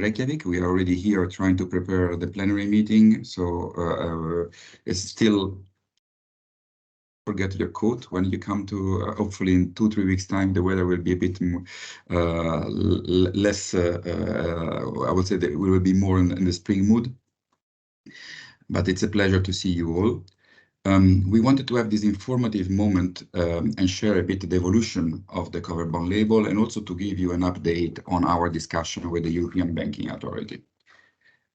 Reykjavik. We are already here trying to prepare the plenary meeting. So it's still, forget your coat when you come to, hopefully in 2-3 weeks time, the weather will be a bit more, less, I would say that we will be more in the spring mood. But it's a pleasure to see you all. We wanted to have this informative moment and share a bit the evolution of the covered bond label, and also to give you an update on our discussion with the European Banking Authority.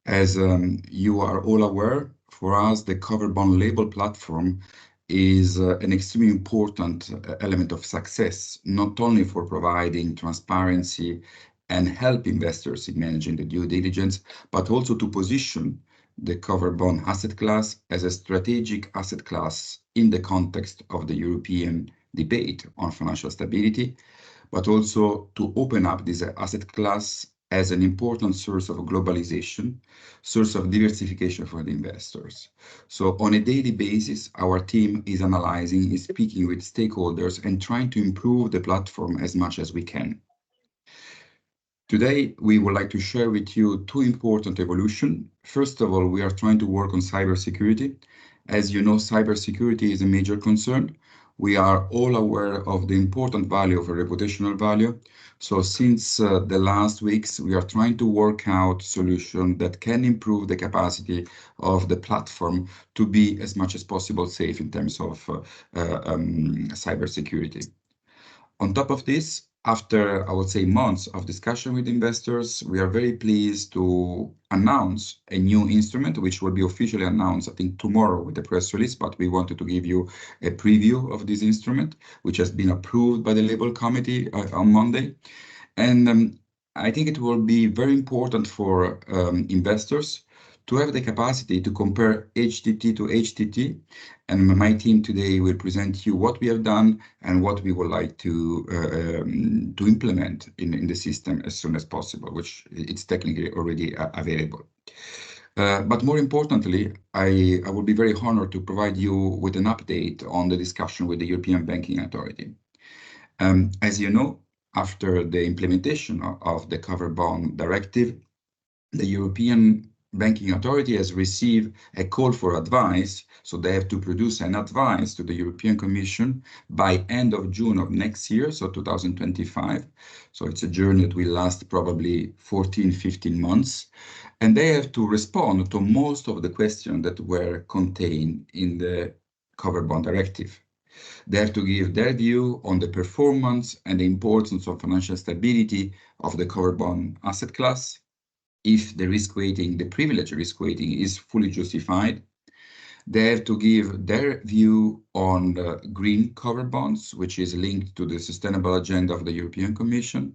As you are all aware, for us, the covered bond label platform is an extremely important element of success, not only for providing transparency and help investors in managing the due diligence, but also to position the covered bond asset class as a strategic asset class in the context of the European debate on financial stability, but also to open up this asset class as an important source of globalization, source of diversification for the investors. So on a daily basis, our team is analyzing, is speaking with stakeholders and trying to improve the platform as much as we can. Today, we would like to share with you two important evolutions. First of all, we are trying to work on cybersecurity. As you know, cybersecurity is a major concern. We are all aware of the important value of a reputational value. So since the last weeks, we are trying to work out solutions that can improve the capacity of the platform to be as much as possible safe in terms of cybersecurity. On top of this, after, I would say, months of discussion with investors, we are very pleased to announce a new instrument, which will be officially announced, I think, tomorrow with the press release, but we wanted to give you a preview of this instrument, which has been approved by the Label Committee on Monday. And I think it will be very important for investors to have the capacity to compare HTT to HTT. And my team today will present you what we have done and what we would like to implement in the system as soon as possible, which it's technically already available. But more importantly, I will be very honored to provide you with an update on the discussion with the European Banking Authority. As you know, after the implementation of the Covered Bond Directive, the European Banking Authority has received a call for advice, so they have to produce an advice to the European Commission by end of June of next year, so 2025. So it's a journey that will last probably 14-15 months, and they have to respond to most of the questions that were contained in the Covered Bond Directive. They have to give their view on the performance and the importance of financial stability of the covered bond asset class, if the risk weighting, the privilege risk weighting, is fully justified. They have to give their view on the green covered bonds, which is linked to the sustainable agenda of the European Commission.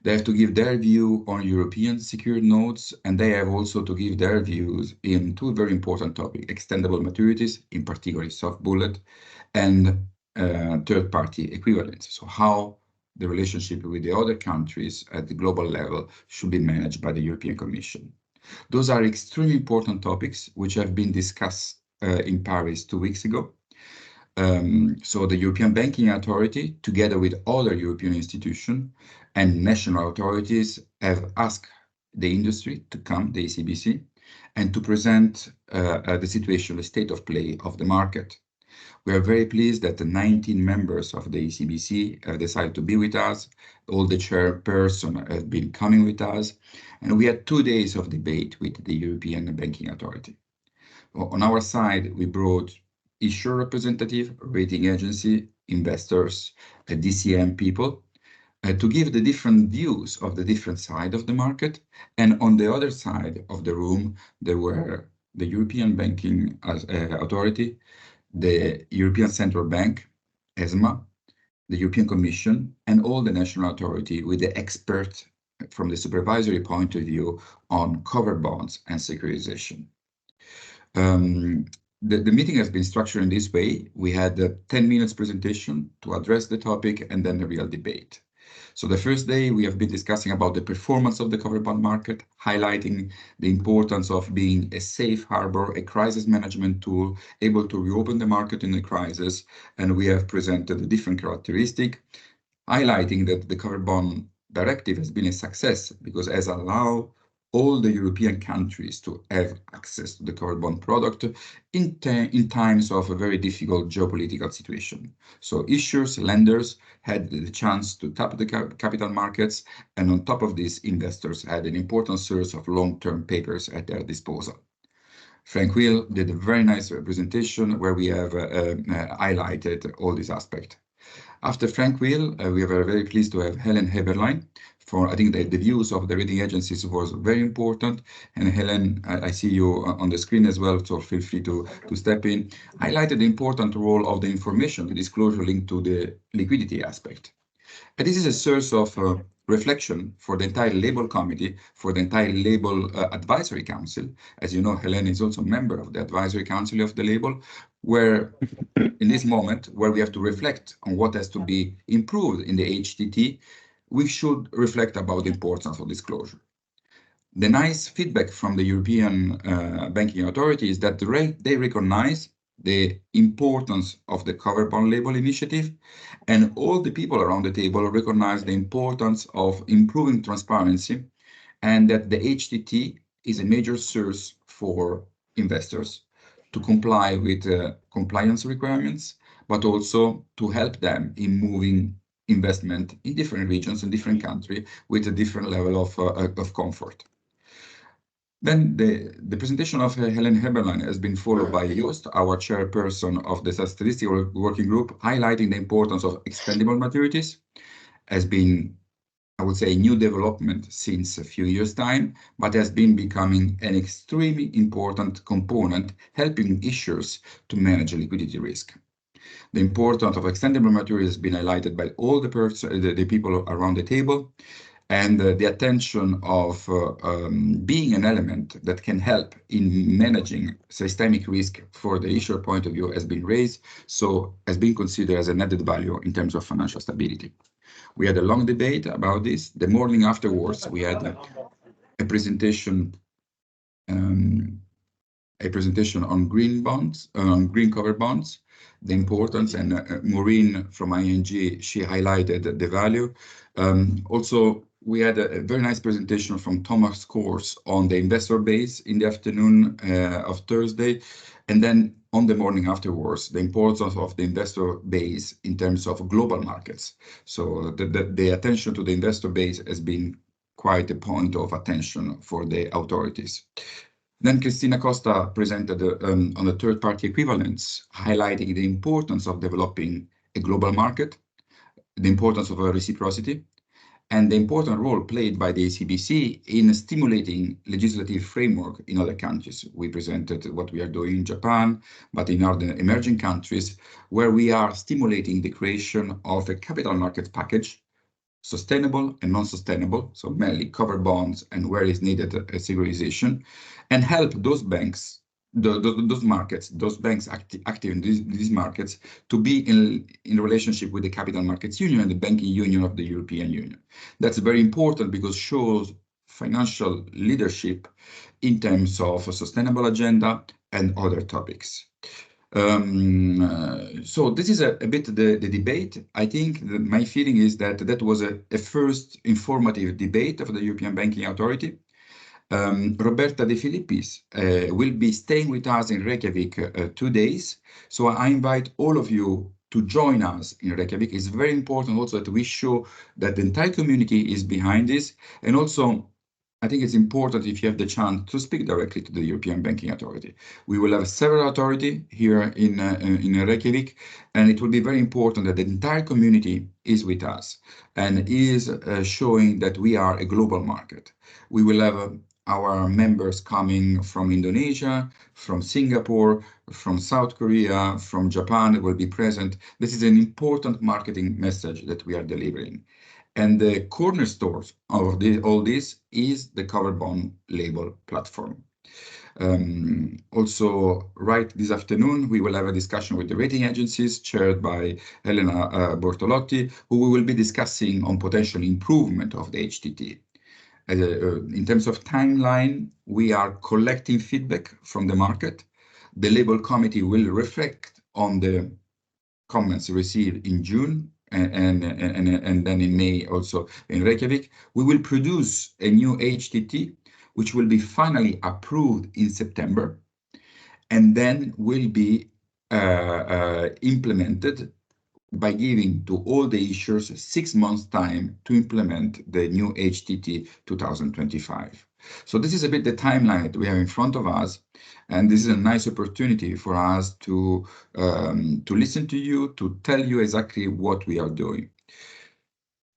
They have to give their view on European secured notes, and they have also to give their views in two very important topics: extendable maturities, in particular soft bullet, and third-party equivalence. So how the relationship with the other countries at the global level should be managed by the European Commission. Those are extremely important topics which have been discussed in Paris 2 weeks ago. So the European Banking Authority, together with other European institutions and national authorities, have asked the industry to come, the ECBC, and to present the situation, the state of play of the market. We are very pleased that the 19 members of the ECBC have decided to be with us. All the chairpersons have been coming with us, and we had 2 days of debate with the European Banking Authority. On our side, we brought issuer representative, rating agency, investors, DCM people, to give the different views of the different side of the market. And on the other side of the room, there were the European Banking Authority, the European Central Bank, ESMA, the European Commission, and all the national authority with the expert from the supervisory point of view on covered bonds and securitization. The meeting has been structured in this way. We had a 10 minutes presentation to address the topic and then the real debate. So the first day we have been discussing about the performance of the covered bond market, highlighting the importance of being a safe harbor, a crisis management tool, able to reopen the market in a crisis. And we have presented a different characteristic, highlighting that the covered bond directive has been a success because it has allowed all the European countries to have access to the covered bond product in times of a very difficult geopolitical situation. So issuers, lenders had the chance to tap the capital markets, and on top of this, investors had an important source of long-term papers at their disposal. Frank Will did a very nice presentation where we have highlighted all these aspects. After Frank Will, we were very pleased to have Helen Heberlein. I think the views of the rating agencies was very important. And Helen, I see you on the screen as well, so feel free to step in. Highlighted the important role of the information, the disclosure linked to the liquidity aspect. And this is a source of reflection for the entire label committee, for the entire label advisory council. As you know, Helen is also a member of the advisory council of the label, where in this moment where we have to reflect on what has to be improved in the HTT, we should reflect about the importance of disclosure. The nice feedback from the European Banking Authority is that they recognize the importance of the covered bond label initiative, and all the people around the table recognize the importance of improving transparency, and that the HTT is a major source for investors to comply with compliance requirements, but also to help them in moving investment in different regions and different countries with a different level of comfort. Then the presentation of Helen Heberlein has been followed by Joost, our chairperson of the statistical working group, highlighting the importance of extendable maturities as being, I would say, a new development since a few years' time, but has been becoming an extremely important component, helping issuers to manage liquidity risk. The importance of extendable maturities has been highlighted by all the people around the table, and the attention of being an element that can help in managing systemic risk for the issuer point of view has been raised, so has been considered as an added value in terms of financial stability. We had a long debate about this. The morning afterwards, we had a presentation on green bonds, green covered bonds, the importance, and Maureen from ING, she highlighted the value. Also, we had a very nice presentation from Thomas Kors on the investor base in the afternoon of Thursday. And then on the morning afterwards, the importance of the investor base in terms of global markets. So the attention to the investor base has been quite a point of attention for the authorities. Then Cristina Costa presented on the third-party equivalence, highlighting the importance of developing a global market, the importance of reciprocity, and the important role played by the ECBC in stimulating legislative framework in other countries. We presented what we are doing in Japan, but in other emerging countries, where we are stimulating the creation of a capital market package, sustainable and non-sustainable, so mainly covered bonds and where is needed a securitization, and help those banks, those banks active in these markets to be in relationship with the Capital Markets Union and the Banking Union of the European Union. That's very important because it shows financial leadership in terms of a sustainable agenda and other topics. So this is a bit the debate. I think my feeling is that was a first informative debate of the European Banking Authority. Roberta De Filippis will be staying with us in Reykjavik 2 days. So I invite all of you to join us in Reykjavik. It's very important also that we show that the entire community is behind this. And also, I think it's important if you have the chance to speak directly to the European Banking Authority. We will have several authorities here in Reykjavik, and it will be very important that the entire community is with us and is showing that we are a global market. We will have our members coming from Indonesia, from Singapore, from South Korea, from Japan will be present. This is an important marketing message that we are delivering. And the cornerstones of all this is the covered bond label platform. Also, right this afternoon, we will have a discussion with the rating agencies chaired by Elena Bortolotti, who we will be discussing on potential improvement of the HTT. In terms of timeline, we are collecting feedback from the market. The label committee will reflect on the comments received in June and then in May also in Reykjavik. We will produce a new HTT which will be finally approved in September, and then will be implemented by giving to all the issuers 6 months time to implement the new HTT 2025. So this is a bit the timeline that we have in front of us, and this is a nice opportunity for us to listen to you, to tell you exactly what we are doing.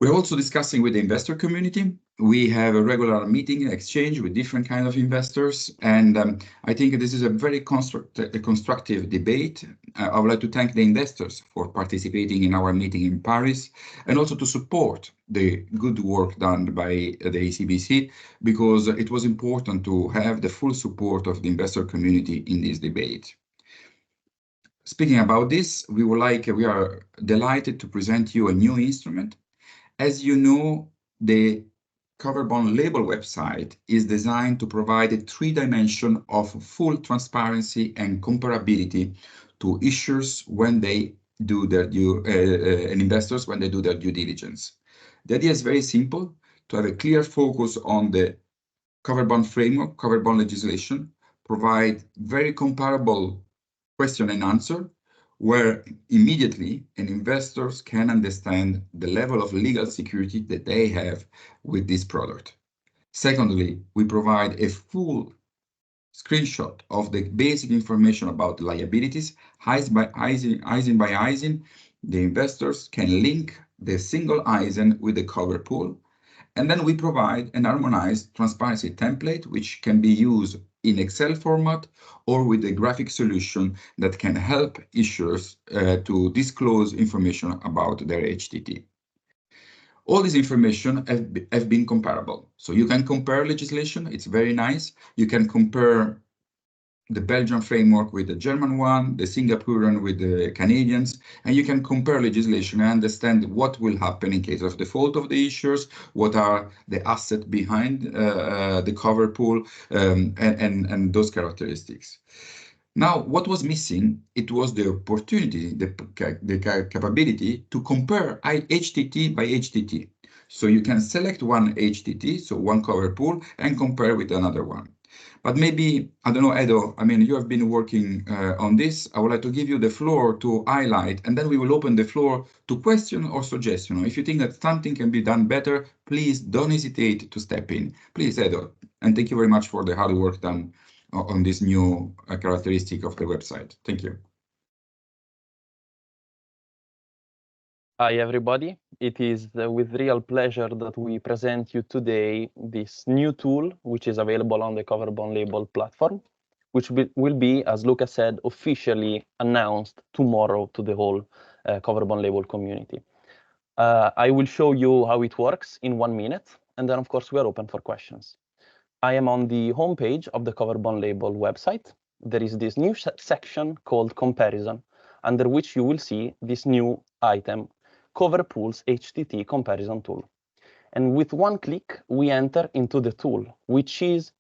We're also discussing with the investor community. We have a regular meeting exchange with different kinds of investors, and I think this is a very constructive debate. I would like to thank the investors for participating in our meeting in Paris, and also to support the good work done by the ECBC, because it was important to have the full support of the investor community in this debate. Speaking about this, we are delighted to present you a new instrument. As you know, the Covered Bond Label website is designed to provide a 3-dimension of full transparency and comparability to issuers when they do their and investors when they do their due diligence. The idea is very simple: to have a clear focus on the covered bond framework, covered bond legislation, provide very comparable question and answer, where immediately investors can understand the level of legal security that they have with this product. Secondly, we provide a full screenshot of the basic information about liabilities. ISIN by ISIN, the investors can link the single ISIN with the cover pool. And then we provide an harmonized transparency template, which can be used in Excel format or with a graphic solution that can help issuers to disclose information about their HTT. All this information have been comparable. So you can compare legislation, it's very nice. You can compare the Belgian framework with the German one, the Singaporean with the Canadians, and you can compare legislation and understand what will happen in case of default of the issuers, what are the assets behind the cover pool, and those characteristics. Now, what was missing? It was the opportunity, the capability to compare HTT by HTT. So you can select one HTT, so one cover pool, and compare with another one. But maybe, I don't know, Edo, I mean, you have been working on this. I would like to give you the floor to highlight, and then we will open the floor to question or suggestion. If you think that something can be done better, please don't hesitate to step in. Please, Edo, and thank you very much for the hard work done on this new characteristic of the website. Thank you. Hi, everybody. It is with real pleasure that we present you today this new tool, which is available on the Covered Bond Label platform, which will be, as Luca said, officially announced tomorrow to the whole Covered Bond Label community. I will show you how it works in 1 minute, and then, of course, we are open for questions. I am on the homepage of the Covered Bond Label website. There is this new section called Comparison, under which you will see this new item, Cover Pools HTT Comparison Tool. And with one click, we enter into the tool, which is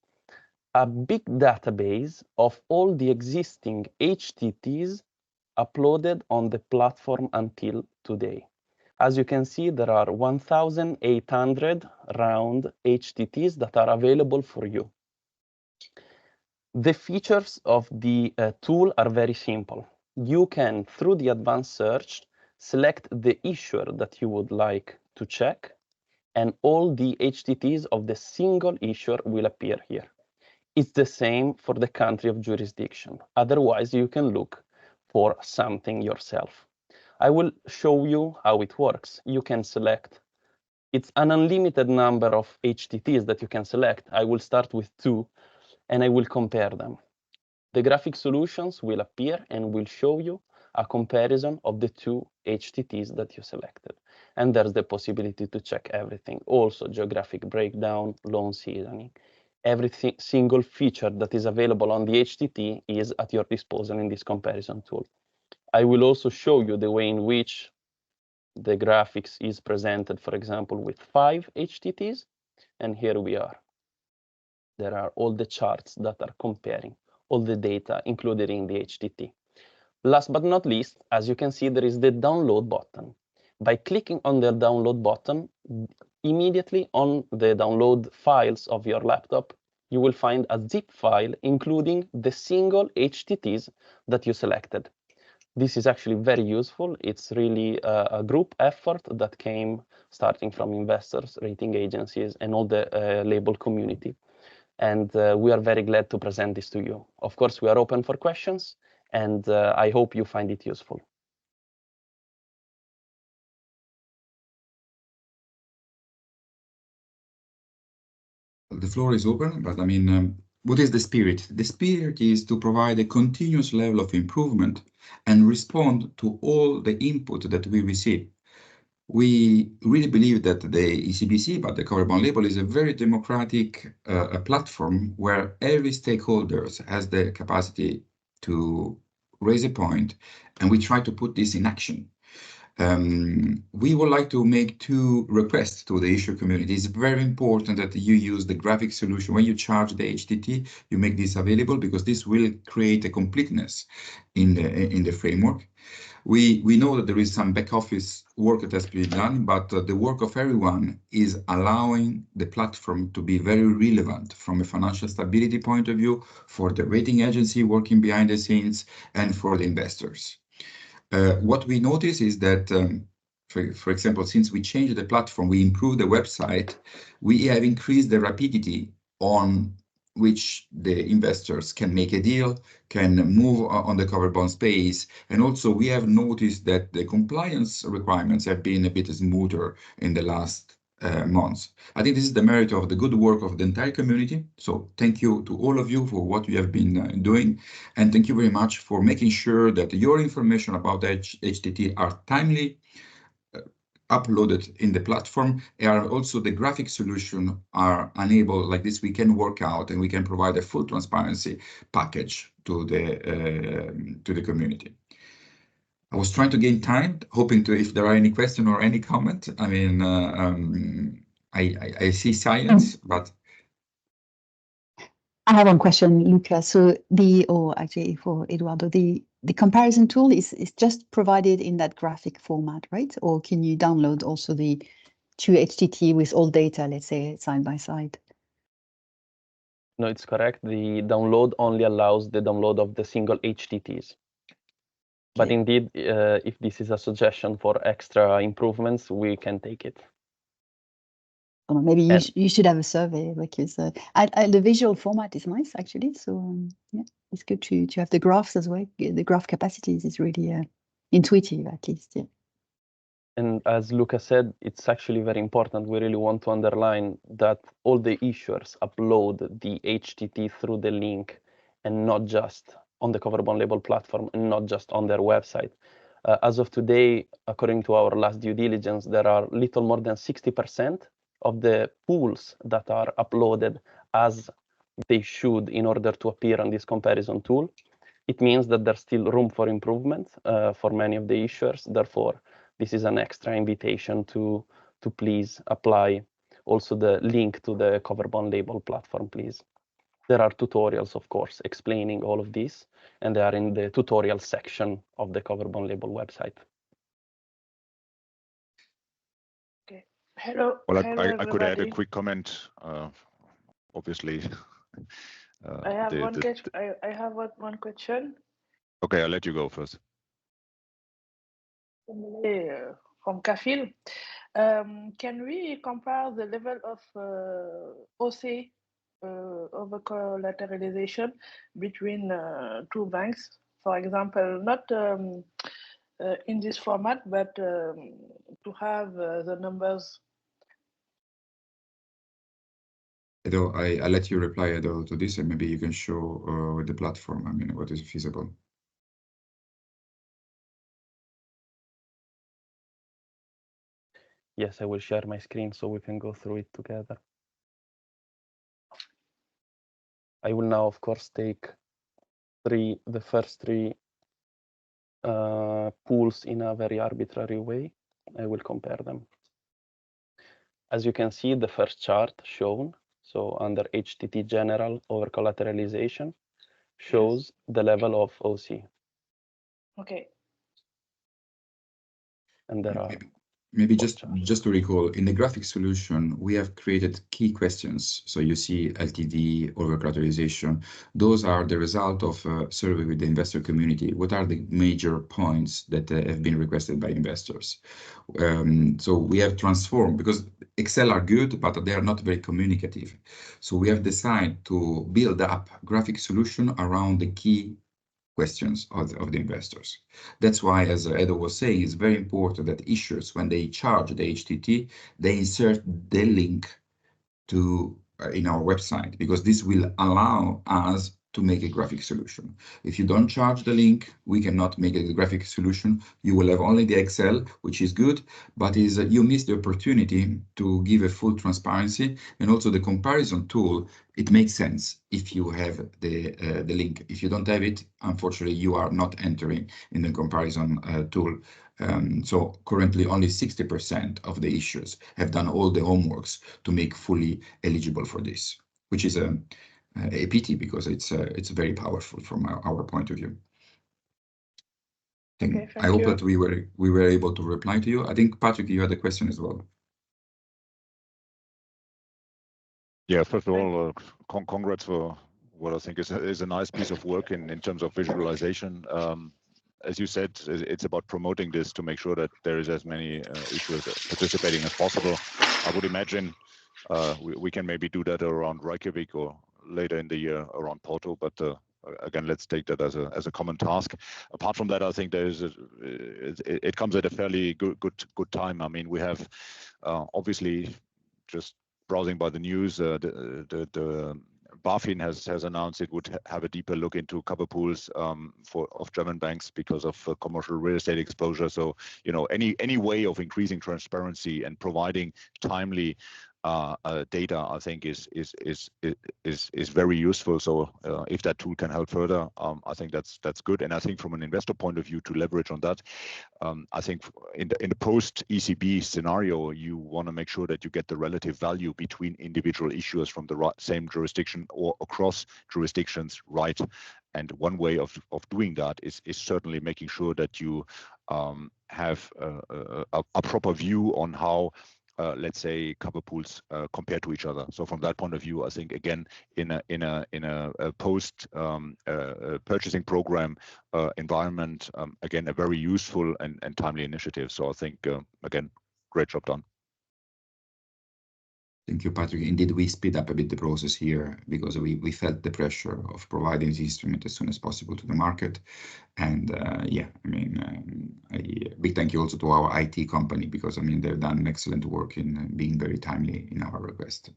a big database of all the existing HTTs uploaded on the platform until today. As you can see, there are 1,800 round HTTs that are available for you. The features of the tool are very simple. You can, through the advanced search, select the issuer that you would like to check, and all the HTTs of the single issuer will appear here. It's the same for the country of jurisdiction. Otherwise, you can look for something yourself. I will show you how it works. You can select, it's an unlimited number of HTTs that you can select. I will start with 2, and I will compare them. The graphic solutions will appear and will show you a comparison of the 2 HTTs that you selected. And there's the possibility to check everything. Also, geographic breakdown, loan seasoning. Every single feature that is available on the HTT is at your disposal in this comparison tool. I will also show you the way in which the graphics is presented, for example, with 5 HTTs. And here we are. There are all the charts that are comparing all the data included in the HTT. Last but not least, as you can see, there is the download button. By clicking on the download button, immediately on the download files of your laptop, you will find a zip file including the single HTTs that you selected. This is actually very useful. It's really a group effort that came starting from investors, rating agencies, and all the label community. And we are very glad to present this to you. Of course, we are open for questions, and I hope you find it useful. The floor is open, but I mean, what is the spirit? The spirit is to provide a continuous level of improvement and respond to all the input that we receive. We really believe that the ECBC, but the covered bond label, is a very democratic platform where every stakeholder has the capacity to raise a point, and we try to put this in action. We would like to make two requests to the issuer community. It's very important that you use the graphic solution. When you charge the HTT, you make this available because this will create a completeness in the framework. We know that there is some back office work that has been done, but the work of everyone is allowing the platform to be very relevant from a financial stability point of view for the rating agency working behind the scenes and for the investors. What we notice is that, for example, since we changed the platform, we improved the website, we have increased the rapidity on which the investors can make a deal, can move on the covered bond space. And also we have noticed that the compliance requirements have been a bit smoother in the last months. I think this is the merit of the good work of the entire community. So thank you to all of you for what you have been doing. And thank you very much for making sure that your information about HTT are timely uploaded in the platform, and also the graphic solution are enabled like this. We can work out and we can provide a full transparency package to the community. I was trying to gain time, hoping to, if there are any question or any comment. I mean, I see silence, but. I have one question, Luca. So or actually for Eduardo, the comparison tool is just provided in that graphic format, right? Or can you download also the 2 HTT with all data, let's say, side by side? No, it's correct. The download only allows the download of the single HTTs. But indeed, if this is a suggestion for extra improvements, we can take it. Or maybe you should have a survey, because the visual format is nice, actually. So yeah, it's good to have the graphs as well. The graph capacities is really intuitive, at least. Yeah. And as Luca said, it's actually very important. We really want to underline that all the issuers upload the HTT through the link and not just on the covered bond label platform and not just on their website. As of today, according to our last due diligence, there are little more than 60% of the pools that are uploaded as they should in order to appear on this comparison tool. It means that there's still room for improvement for many of the issuers. Therefore, this is an extra invitation to please apply also the link to the covered bond label platform, please. There are tutorials, of course, explaining all of this, and they are in the tutorial section of the covered bond label website. Okay. Hello. Well, hello, I could add a everybody. quick comment. Obviously, I have one question. Okay, I'll let you go first. From Kafil. Can we compare the level of OC over collateralization between two banks? For example, not in this format, but to have the numbers. Edo, I'll let you reply, Edo, to this, and maybe you can show with the platform, I mean, what is feasible. Yes, I will share my screen so we can go through it together. I will now, of course, take the first three pools in a very arbitrary way. I will compare them. As you can see, the first chart shown, so under HTT general over collateralization, shows the level of OC. Okay. And there are. Maybe just to recall, in the graphic solution, we have created key questions. So you see LTV, over-collateralization. Those are the result of a survey with the investor community. What are the major points that have been requested by investors? So we have transformed, because Excel are good, but they are not very communicative. So we have decided to build up a graphic solution around the key questions of the investors. That's why, as Edo was saying, it's very important that issuers, when they charge the HTT, they insert the link to in our website, because this will allow us to make a graphic solution. If you don't charge the link, we cannot make a graphic solution. You will have only the Excel, which is good, but you miss the opportunity to give a full transparency, and also the comparison tool. It makes sense if you have the link. If you don't have it, unfortunately, you are not entering in the comparison tool. So currently only 60% of the issuers have done all the homeworks to make fully eligible for this, which is a pity, because it's very powerful from our point of view. Okay, I hope you. that we were able to reply to you. I think, Patrick, you had a question as well. Yeah, first of all, congrats for what I think is a nice piece of work in terms of visualization. As you said, it's about promoting this to make sure that there is as many issuers participating as possible. I would imagine we can maybe do that around Reykjavik or later in the year around Porto, but again, let's take that as a common task. Apart from that, I think it comes at a fairly good time. I mean, we have obviously, just browsing by the news, the BaFin has announced it would have a deeper look into cover pools of German banks because of commercial real estate exposure. So, any way of increasing transparency and providing timely data, I think is very useful. So if that tool can help further, I think that's good. And I think from an investor point of view, to leverage on that, I think in the post ECB scenario, you want to make sure that you get the relative value between individual issuers from the same jurisdiction or across jurisdictions right. And one way of doing that is certainly making sure that you have a proper view on how let's say cover pools compare to each other. So from that point of view, I think again in a post purchasing program environment, again a very useful and timely initiative. So I think again, great job done. Thank you, Patrick. Indeed, we speed up a bit the process here because we felt the pressure of providing this instrument as soon as possible to the market. And yeah, I mean, big thank you also to our IT company, because I mean, they've done excellent work in being very timely in our request.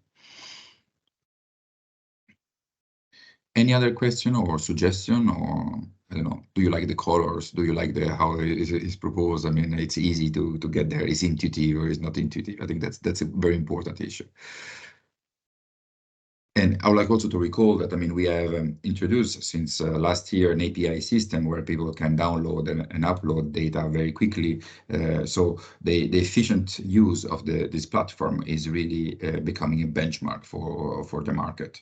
Any other question or suggestion, or I don't know, do you like the colors? Do you like how it is proposed? I mean, it's easy to get there. Is intuitive or is not intuitive? I think that's a very important issue. And I would like also to recall that, I mean, we have introduced since last year an API system where people can download and upload data very quickly. So the efficient use of this platform is really becoming a benchmark for the market.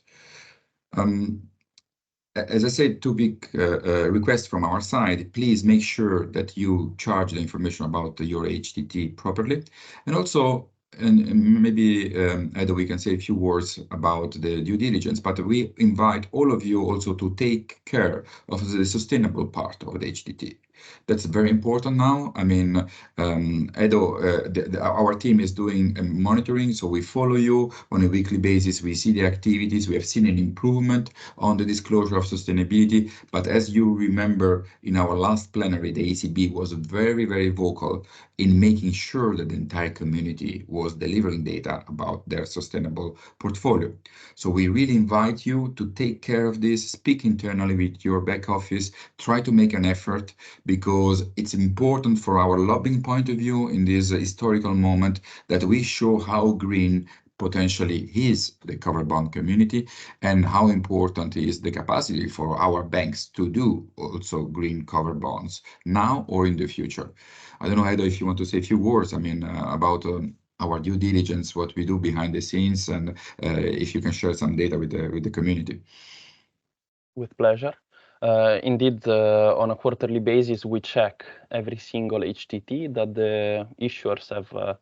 As I said, two big requests from our side. Please make sure that you charge the information about your HTT properly. And also, and maybe either we can say a few words about the due diligence, but we invite all of you also to take care of the sustainable part of the HTT. That's very important now. I mean, Edo, our team is doing monitoring, so we follow you on a weekly basis. We see the activities. We have seen an improvement on the disclosure of sustainability. But as you remember, in our last plenary, the ECB was very, very vocal in making sure that the entire community was delivering data about their sustainable portfolio. So we really invite you to take care of this, speak internally with your back office, try to make an effort, because it's important for our lobbying point of view in this historical moment that we show how green potentially is the covered bond community and how important is the capacity for our banks to do also green covered bonds now or in the future. I don't know, Edo, if you want to say a few words, I mean, about our due diligence, what we do behind the scenes, and if you can share some data with the community. With pleasure. Indeed, on a quarterly basis, we check every single HTT that the issuers have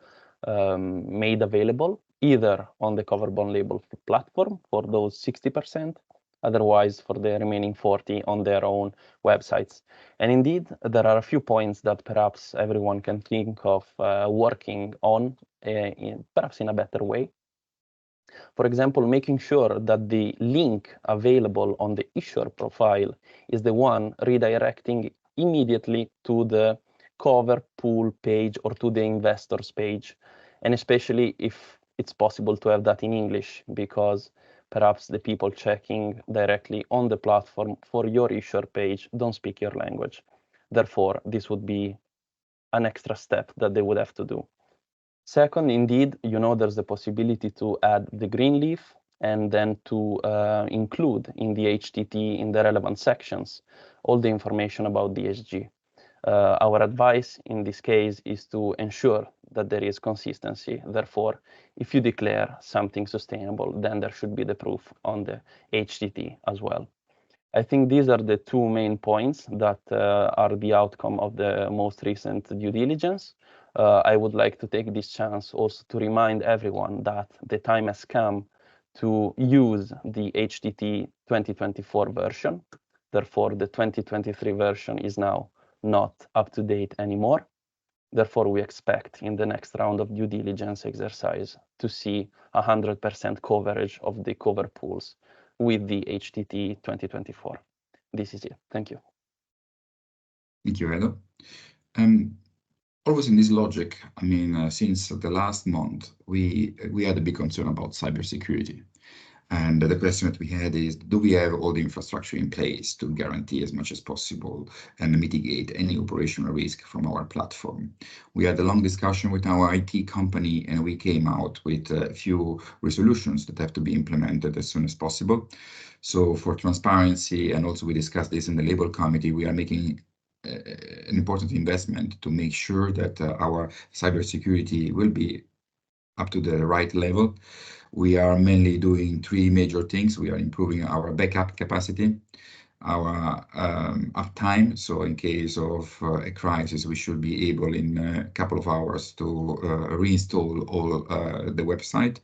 made available, either on the cover bond label platform for those 60%, otherwise for the remaining 40 on their own websites. And indeed, there are a few points that perhaps everyone can think of working on, perhaps in a better way. For example, making sure that the link available on the issuer profile is the one redirecting immediately to the cover pool page or to the investors page, and especially if it's possible to have that in English, because perhaps the people checking directly on the platform for your issuer page don't speak your language. Therefore, this would be an extra step that they would have to do. Second, indeed, there's the possibility to add the green leaf and then to include in the HTT, in the relevant sections, all the information about DSG. Our advice in this case is to ensure that there is consistency. Therefore, if you declare something sustainable, then there should be the proof on the HTT as well. I think these are the two main points that are the outcome of the most recent due diligence. I would like to take this chance also to remind everyone that the time has come to use the HTT 2024 version. Therefore, the 2023 version is now not up to date anymore. Therefore, we expect in the next round of due diligence exercise to see 100% coverage of the cover pools with the HTT 2024. This is it. Thank you. Thank you, Edo. Always in this logic, I mean, since the last month, we had a big concern about cybersecurity. And the question that we had is, do we have all the infrastructure in place to guarantee as much as possible and mitigate any operational risk from our platform? We had a long discussion with our IT company, and we came out with a few resolutions that have to be implemented as soon as possible. So for transparency, and also we discussed this in the label committee, we are making an important investment to make sure that our cybersecurity will be up to the right level. We are mainly doing three major things. We are improving our backup capacity, our uptime. So in case of a crisis, we should be able in a couple of hours to reinstall all the website.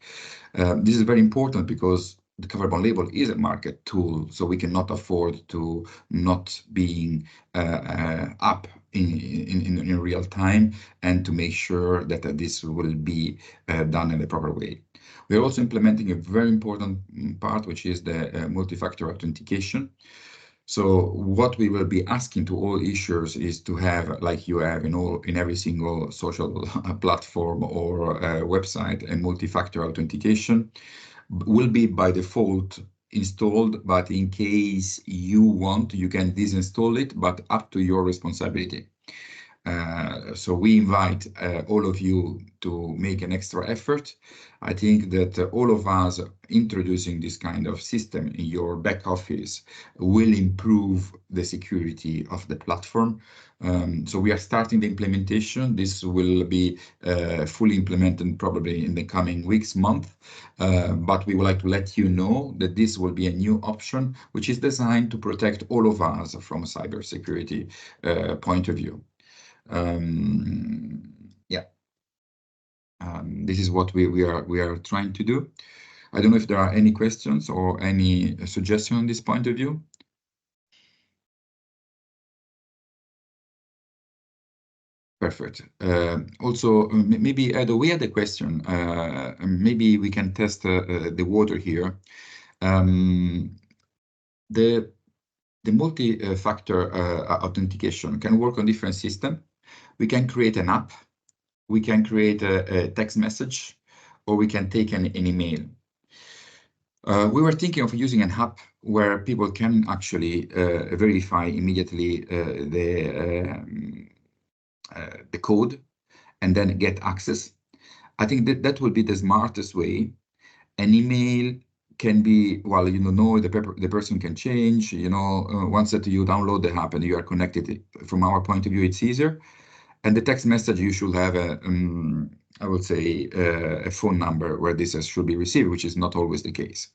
This is very important because the cover bond label is a market tool, so we cannot afford to not being up in real time, and to make sure that this will be done in the proper way. We are also implementing a very important part, which is the multi-factor authentication. So what we will be asking to all issuers is to have, like you have in every single social platform or website, a multi-factor authentication. Will be by default installed, but in case you want, you can disinstall it, but up to your responsibility. So we invite all of you to make an extra effort. I think that all of us introducing this kind of system in your back office will improve the security of the platform. So we are starting the implementation. This will be fully implemented probably in the coming weeks, month. But we would like to let you know that this will be a new option, which is designed to protect all of us from a cybersecurity point of view. This is what we are trying to do. I don't know if there are any questions or any suggestion on this point of view. Perfect. Also, maybe Edo, we had a question. Maybe we can test the water here. The multi-factor authentication can work on different systems. We can create an app, we can create a text message, or we can take an email. We were thinking of using an app where people can actually verify immediately the code and then get access. I think that would be the smartest way. An email can be, well, the person can change, once that you download the app and you are connected, from our point of view, it's easier. And the text message, you should have I would say, a phone number where this should be received, which is not always the case.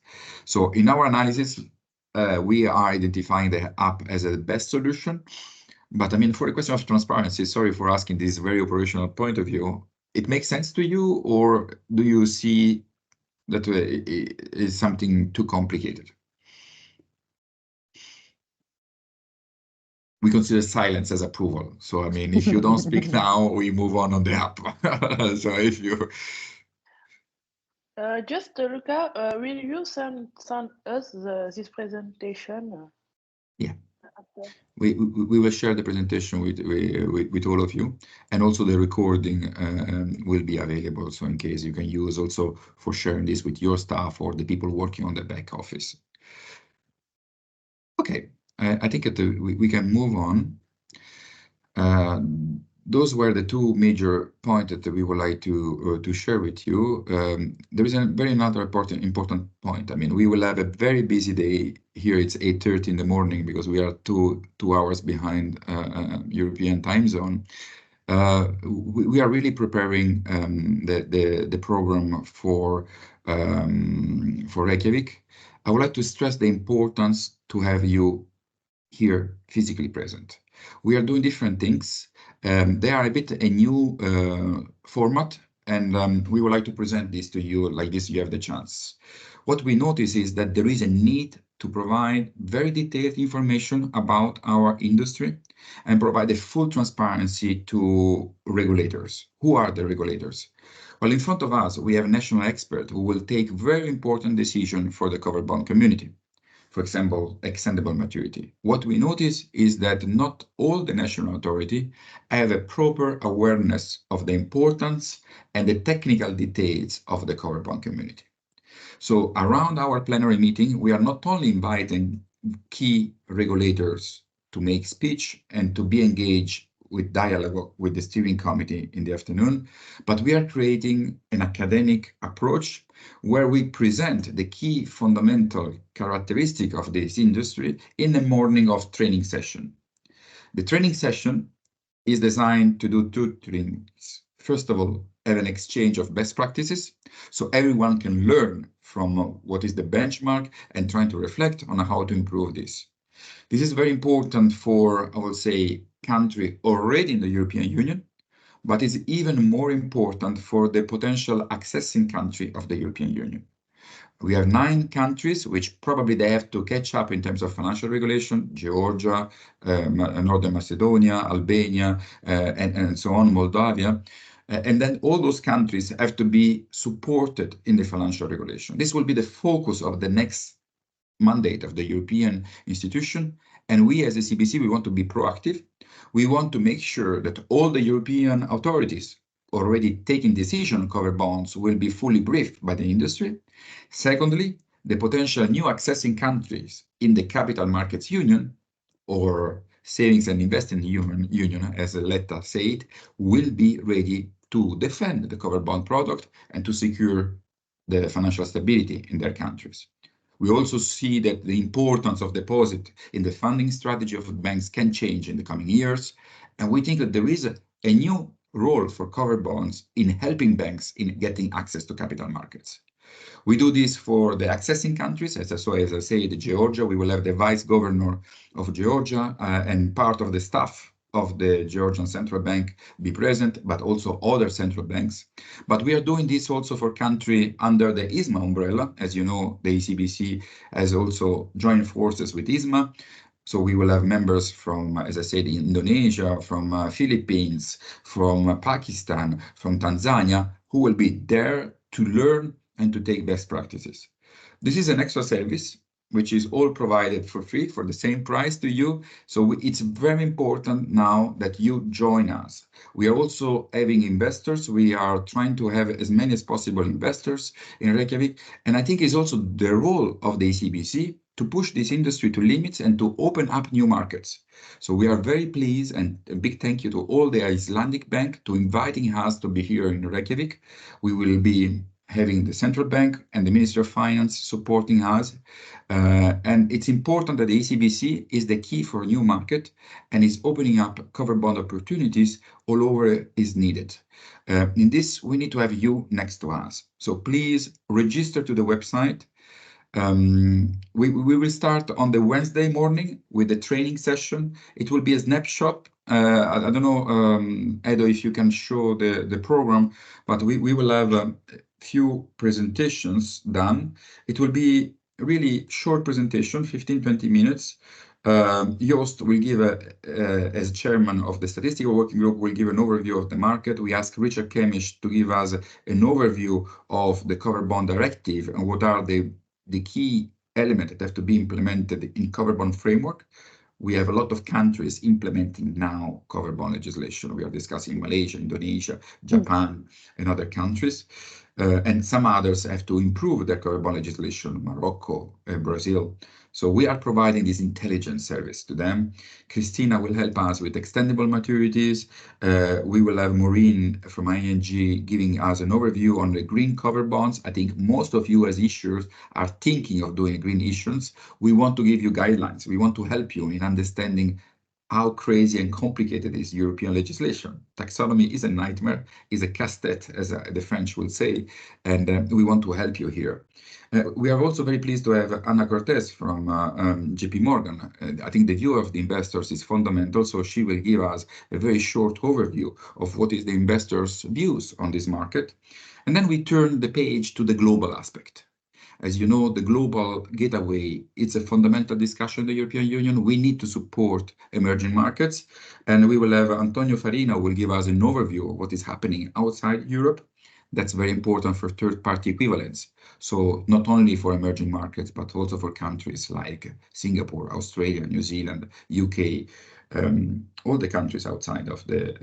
So in our analysis, we are identifying the app as the best solution. But I mean, for a question of transparency, sorry for asking this very operational point of view, it makes sense to you, or do you see that it is something too complicated? We consider silence as approval. So, I mean, if you don't speak now, we move on the app. So if you... Just Luca, will you send us this presentation? Yeah. After? We will share the presentation with all of you, and also the recording will be available. So in case you can use also for sharing this with your staff or the people working on the back office. Okay, I think we can move on. Those were the two major points that we would like to share with you. There is a very another important point. I mean, we will have a very busy day here. It's 8:30 in the morning because we are two hours behind European time zone. We are really preparing the program for Reykjavik. I would like to stress the importance to have you here physically present. We are doing different things. They are a bit a new format, and we would like to present this to you like this. You have the chance. What we notice is that there is a need to provide very detailed information about our industry and provide a full transparency to regulators. Who are the regulators? Well, in front of us, we have national experts who will take very important decisions for the covered bond community. For example, extendable maturity. What we notice is that not all the national authority have a proper awareness of the importance and the technical details of the covered bond community. So around our plenary meeting, we are not only inviting key regulators to make speech and to be engaged with dialogue with the steering committee in the afternoon, but we are creating an academic approach where we present the key fundamental characteristic of this industry in the morning of training session. The training session is designed to do two things. First of all, have an exchange of best practices, so everyone can learn from what is the benchmark and trying to reflect on how to improve this. This is very important for, I would say, country already in the European Union, but is even more important for the potential accessing country of the European Union. We have 9 countries which probably they have to catch up in terms of financial regulation: Georgia, Northern Macedonia, Albania, and so on, Moldavia. And then all those countries have to be supported in the financial regulation. This will be the focus of the next mandate of the European institution. And we as a CBC, we want to be proactive. We want to make sure that all the European authorities already taking decision on covered bonds will be fully briefed by the industry. Secondly, the potential new accessing countries in the Capital Markets Union, or Savings and Investing Union, as Letta said, will be ready to defend the covered bond product and to secure the financial stability in their countries. We also see that the importance of deposit in the funding strategy of banks can change in the coming years. And we think that there is a new role for covered bonds in helping banks in getting access to capital markets. We do this for the accessing countries. As I said, Georgia, we will have the vice governor of Georgia and part of the staff of the Georgian Central Bank be present, but also other central banks. But we are doing this also for country under the ISMA umbrella. As you know, the ECBC has also joined forces with ISMA. So we will have members from, as I said, Indonesia, from Philippines, from Pakistan, from Tanzania, who will be there to learn and to take best practices. This is an extra service, which is all provided for free for the same price to you. So it's very important now that you join us. We are also having investors. We are trying to have as many as possible investors in Reykjavik. And I think it's also the role of the ECBC to push this industry to limits and to open up new markets. So we are very pleased, and a big thank you to all the Icelandic bank to inviting us to be here in Reykjavik. We will be having the central bank and the Ministry of Finance supporting us. And it's important that the ECBC is the key for a new market and is opening up covered bond opportunities all over is needed. In this, we need to have you next to us. So please register to the website. We will start on the Wednesday morning with the training session. It will be a snapshot. I don't know, Edo, if you can show the program, but we will have a few presentations done. It will be a really short presentation, 15-20 minutes. Joost will give, as chairman of the statistical working group, will give an overview of the market. We ask Richard Kemish to give us an overview of the covered bond directive and what are the key elements that have to be implemented in covered bond framework. We have a lot of countries implementing now covered bond legislation. We are discussing Malaysia, Indonesia, Japan, and other countries. And some others have to improve their covered bond legislation, Morocco, Brazil. So we are providing this intelligence service to them. Christina will help us with extendable maturities. We will have Maureen from ING giving us an overview on the green covered bonds. I think most of you as issuers are thinking of doing green issuance. We want to give you guidelines. We want to help you in understanding how crazy and complicated is European legislation. Taxonomy is a nightmare, is a casse-tête, as the French will say, and we want to help you here. We are also very pleased to have Ana Cortez from JP Morgan. I think the view of the investors is fundamental, so she will give us a very short overview of what is the investors' views on this market. And then we turn the page to the global aspect. As you know, the global gateway, it's a fundamental discussion in the European Union. We need to support emerging markets. And we will have Antonio Farina who will give us an overview of what is happening outside Europe. That's very important for third-party equivalence. So not only for emerging markets, but also for countries like Singapore, Australia, New Zealand, UK, all the countries outside of the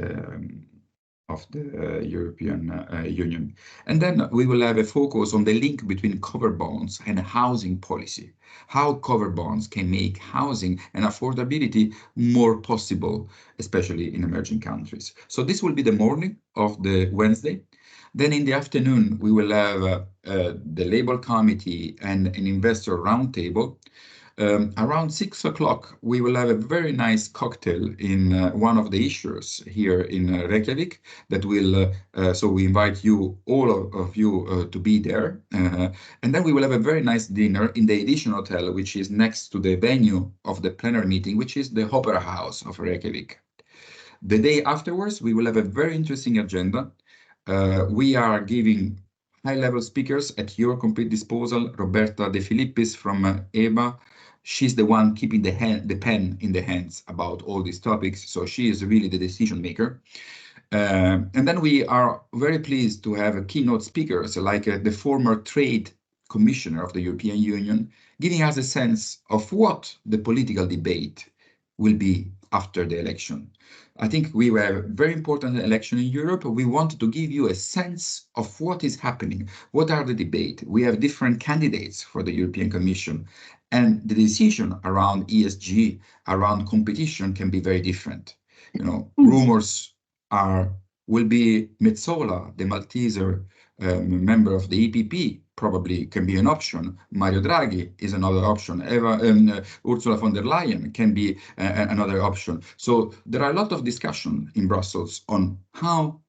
European Union. And then we will have a focus on the link between covered bonds and housing policy, how covered bonds can make housing and affordability more possible, especially in emerging countries. So this will be the morning of the Wednesday. Then in the afternoon, we will have the Labor Committee and an investor roundtable. Around 6 o'clock, we will have a very nice cocktail in one of the issuers here in Reykjavik that will, so we invite you, all of you to be there. And then we will have a very nice dinner in the Edition Hotel, which is next to the venue of the plenary meeting, which is the Opera House of Reykjavik. The day afterwards, we will have a very interesting agenda. We are giving high-level speakers at your complete disposal. Roberta De Filippis from EBA. She's the one keeping the pen in the hands about all these topics. So she is really the decision maker. And then we are very pleased to have keynote speakers like the former trade commissioner of the European Union, giving us a sense of what the political debate will be after the election. I think we have a very important election in Europe. We want to give you a sense of what is happening. What are the debates? We have different candidates for the European Commission, and the decision around ESG, around competition, can be very different. You know, rumors will be Metsola, the Malteser member of the EPP, probably can be an option. Mario Draghi is another option. Ursula von der Leyen can be another option. So there are a lot of discussion in Brussels on how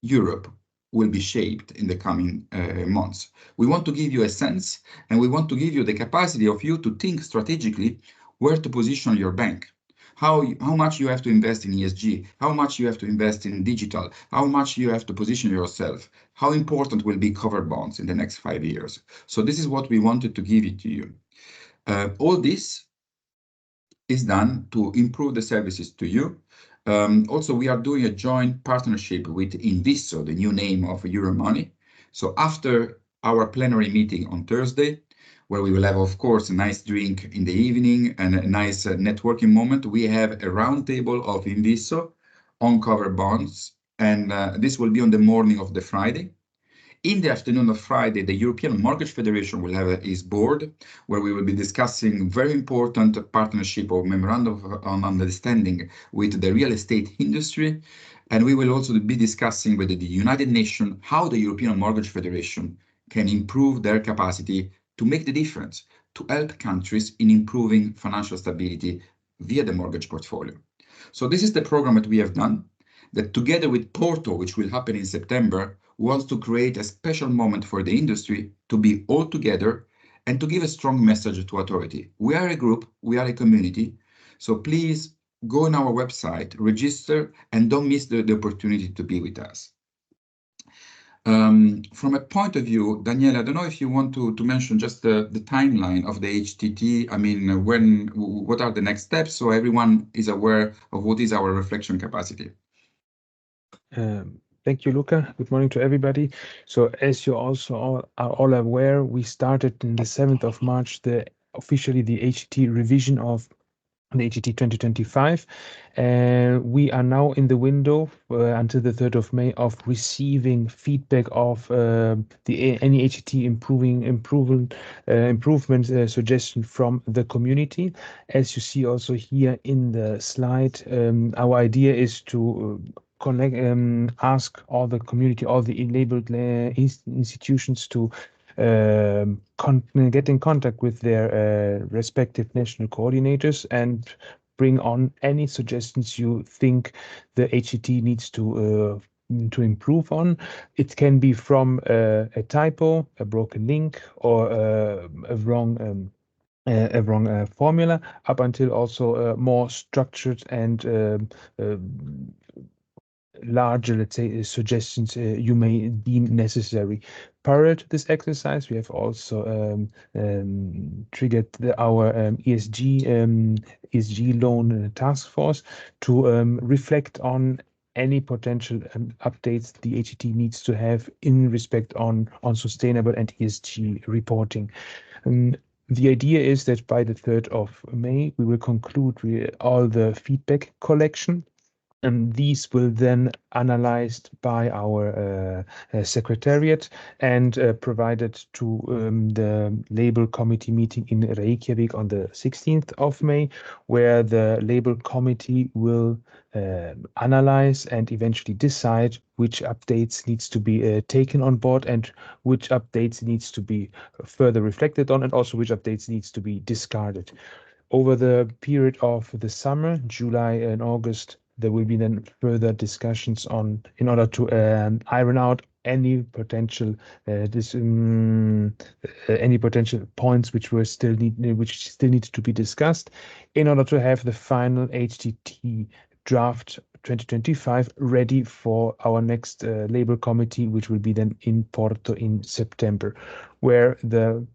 Europe will be shaped in the coming months. We want to give you a sense, and we want to give you the capacity of you to think strategically where to position your bank. How much you have to invest in ESG, how much you have to invest in digital, how much you have to position yourself, how important will be covered bonds in the next 5 years. So this is what we wanted to give it to you. All this is done to improve the services to you. Also, we are doing a joint partnership with Inviso, the new name of Euromoney. So after our plenary meeting on Thursday, where we will have, of course, a nice drink in the evening and a nice networking moment, we have a roundtable of Inviso on covered bonds, and this will be on the morning of the Friday. In the afternoon of Friday, the European Mortgage Federation will have its board, where we will be discussing very important partnership or memorandum of understanding with the real estate industry. And we will also be discussing with the United Nations how the European Mortgage Federation can improve their capacity to make the difference, to help countries in improving financial stability via the mortgage portfolio. So this is the program that we have done, that together with Porto, which will happen in September, wants to create a special moment for the industry to be all together and to give a strong message to authority. We are a group, we are a community, so please go on our website, register, and don't miss the opportunity to be with us. From a point of view, Daniele, I don't know if you want to mention just the timeline of the HTT. I mean, what are the next steps so everyone is aware of what is our reflection capacity? Thank you, Luca. Good morning to everybody. So as you also are all aware, we started in the 7th of March, officially the HTT revision of the HTT 2025. We are now in the window until the 3rd of May of receiving feedback of any HTT improvement suggestion from the community. As you see also here in the slide, our idea is to connect, ask all the community, all the labeled institutions to get in contact with their respective national coordinators and bring on any suggestions you think the HTT needs to improve on. It can be from a typo, a broken link, or a wrong formula, up until also more structured and larger, let's say, suggestions you may deem necessary. Prior to this exercise, we have also triggered our ESG loan task force to reflect on any potential updates the HTT needs to have in respect on sustainable and ESG reporting. The idea is that by the 3rd of May, we will conclude all the feedback collection. And these will then analyzed by our secretariat and provided to the label committee meeting in Reykjavik on the 16th of May, where the label committee will analyze and eventually decide which updates needs to be taken on board and which updates needs to be further reflected on, and also which updates needs to be discarded. Over the period of the summer, July and August, there will be then further discussions in order to iron out any potential points which still need to be discussed in order to have the final HTT draft 2025 ready for our next label committee, which will be then in Porto in September, where the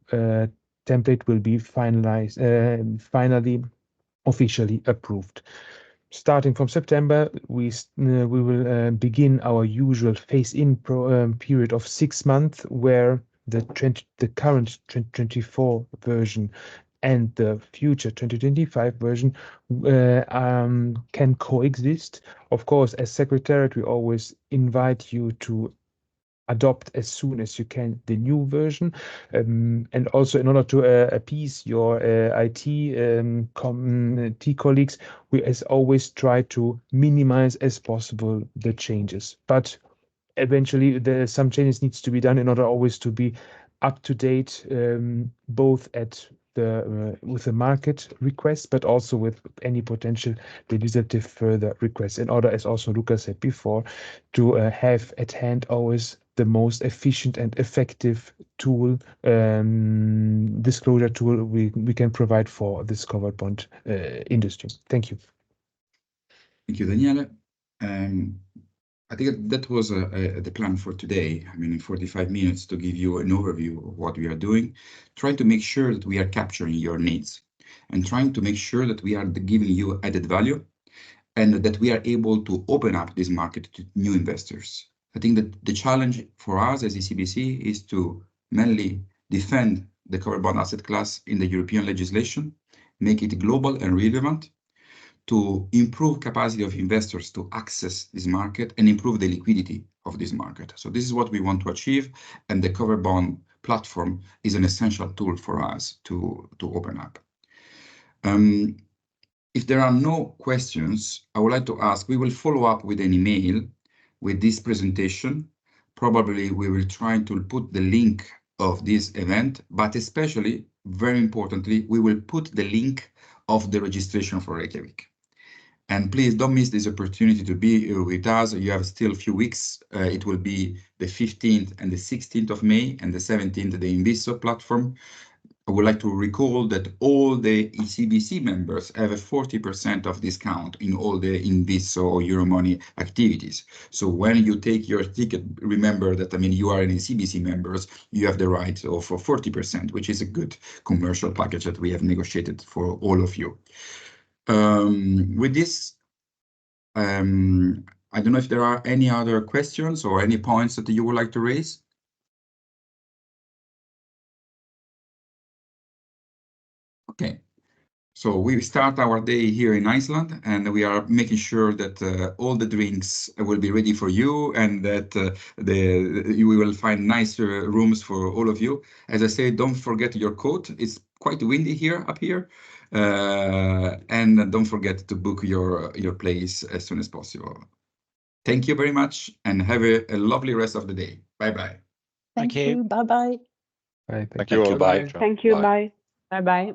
template will be finalized, finally officially approved. Starting from September, we will begin our usual phase-in period of 6 months, where the current 2024 version and the future 2025 version can coexist. Of course, as Secretariat, we always invite you to adopt as soon as you can the new version, and also in order to appease your IT colleagues, we as always try to minimize as possible the changes, but eventually some changes needs to be done in order always to be up to date, both at with the market requests, but also with any potential legislative further requests, in order, as also Luca said before, to have at hand always the most efficient and effective tool, disclosure tool we can provide for this covered bond industry. Thank you. Thank you, Daniele. I think that was the plan for today. I mean, in 45 minutes to give you an overview of what we are doing, trying to make sure that we are capturing your needs and trying to make sure that we are giving you added value and that we are able to open up this market to new investors. I think that the challenge for us as ECBC is to mainly defend the covered bond asset class in the European legislation, make it global and relevant, to improve capacity of investors to access this market and improve the liquidity of this market. So this is what we want to achieve, and the covered bond platform is an essential tool for us to open up. If there are no questions, I would like to ask, we will follow up with an email with this presentation. Probably we will try to put the link of this event, but especially, very importantly, we will put the link of the registration for Reykjavik. And please don't miss this opportunity to be with us. You have still a few weeks. It will be the 15th and the 16th of May and the 17th, the Inviso platform. I would like to recall that all the ECBC members have a 40% of discount in all the Inviso or Euromoney activities. So when you take your ticket, remember that, I mean, you are an ECBC members, you have the right of 40%, which is a good commercial package that we have negotiated for all of you. With this, I don't know if there are any other questions or any points that you would like to raise. Okay, so we start our day here in Iceland, and we are making sure that all the drinks will be ready for you, and that you will find nice rooms for all of you. As I said, don't forget your coat. It's quite windy here up here, and don't forget to book your place as soon as possible. Thank you very much, and have a lovely rest of the day. Bye bye. Thank you. Bye bye. Bye. Thank you all. Bye. Ciao. Thank you. Bye. Bye. Bye bye.